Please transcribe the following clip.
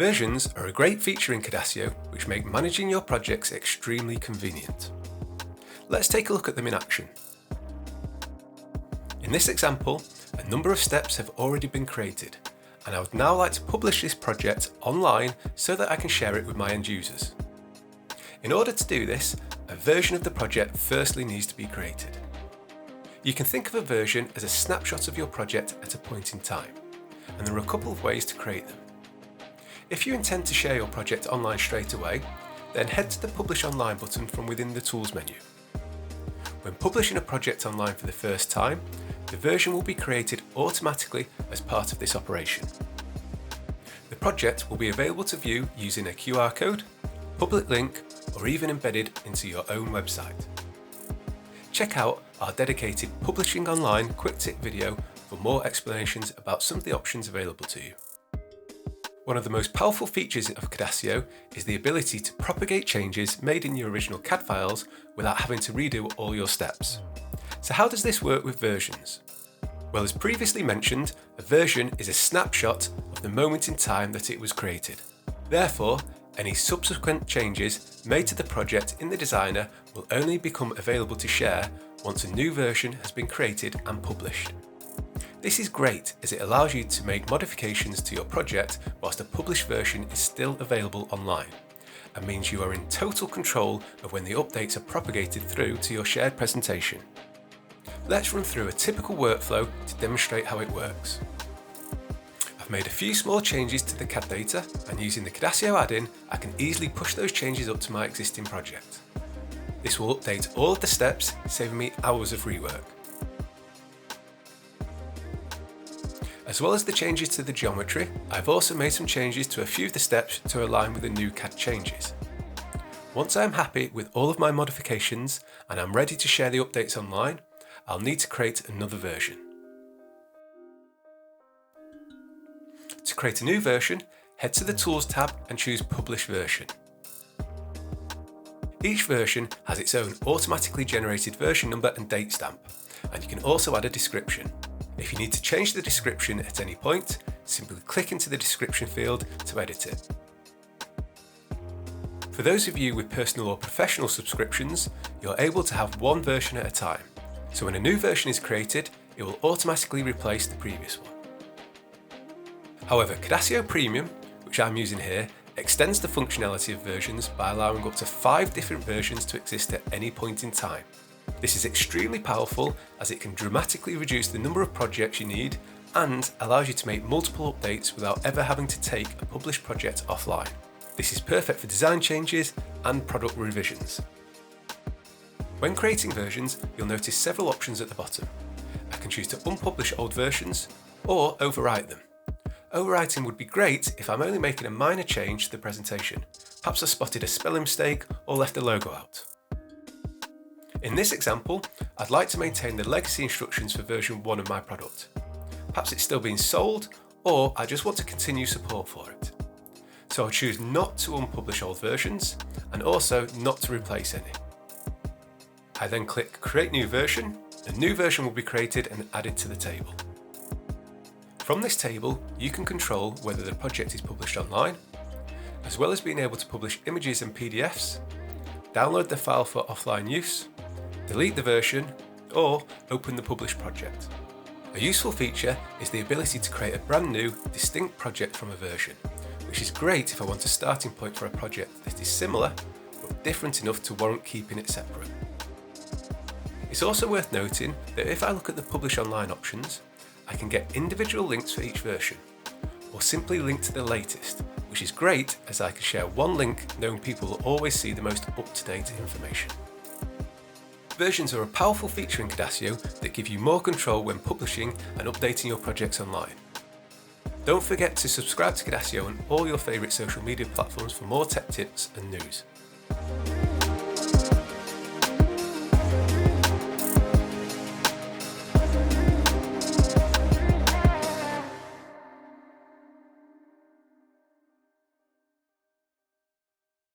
Versions are a great feature in Cadasio which make managing your projects extremely convenient. Let's take a look at them in action. In this example, a number of steps have already been created, and I would now like to publish this project online so that I can share it with my end users. In order to do this, a version of the project firstly needs to be created. You can think of a version as a snapshot of your project at a point in time, and there are a couple of ways to create them. If you intend to share your project online straight away, then head to the Publish Online button from within the Tools menu. When publishing a project online for the first time, the version will be created automatically as part of this operation. The project will be available to view using a QR code, public link, or even embedded into your own website. Check out our dedicated Publishing Online quick tip video for more explanations about some of the options available to you. One of the most powerful features of Cadasio is the ability to propagate changes made in your original CAD files without having to redo all your steps. So how does this work with versions? Well, as previously mentioned, a version is a snapshot of the moment in time that it was created. Therefore, any subsequent changes made to the project in the designer will only become available to share once a new version has been created and published. This is great as it allows you to make modifications to your project whilst a published version is still available online, and means you are in total control of when the updates are propagated through to your shared presentation. Let's run through a typical workflow to demonstrate how it works. I've made a few small changes to the CAD data, and using the Cadasio add-in, I can easily push those changes up to my existing project. This will update all of the steps, saving me hours of rework. As well as the changes to the geometry, I've also made some changes to a few of the steps to align with the new CAD changes. Once I am happy with all of my modifications and I'm ready to share the updates online, I'll need to create another version. To create a new version, head to the Tools tab and choose Publish Version. Each version has its own automatically generated version number and date stamp, and you can also add a description. If you need to change the description at any point, simply click into the description field to edit it. For those of you with personal or professional subscriptions, you're able to have one version at a time. So when a new version is created, it will automatically replace the previous one. However, Cadasio Premium, which I'm using here, extends the functionality of versions by allowing up to 5 different versions to exist at any point in time. This is extremely powerful as it can dramatically reduce the number of projects you need and allows you to make multiple updates without ever having to take a published project offline. This is perfect for design changes and product revisions. When creating versions, you'll notice several options at the bottom. I can choose to unpublish old versions or overwrite them. Overwriting would be great if I'm only making a minor change to the presentation. Perhaps I spotted a spelling mistake or left a logo out. In this example, I'd like to maintain the legacy instructions for version 1 of my product. Perhaps it's still being sold, or I just want to continue support for it. So I'll choose not to unpublish old versions, and also not to replace any. I then click Create New Version. A new version will be created and added to the table. From this table, you can control whether the project is published online, as well as being able to publish images and PDFs, download the file for offline use, delete the version, or open the published project. A useful feature is the ability to create a brand new, distinct project from a version, which is great if I want a starting point for a project that is similar, but different enough to warrant keeping it separate. It's also worth noting that if I look at the Publish Online options, I can get individual links for each version, or simply link to the latest, which is great as I can share one link knowing people will always see the most up-to-date information. Versions are a powerful feature in Cadasio that give you more control when publishing and updating your projects online. Don't forget to subscribe to Cadasio on all your favourite social media platforms for more tech tips and news.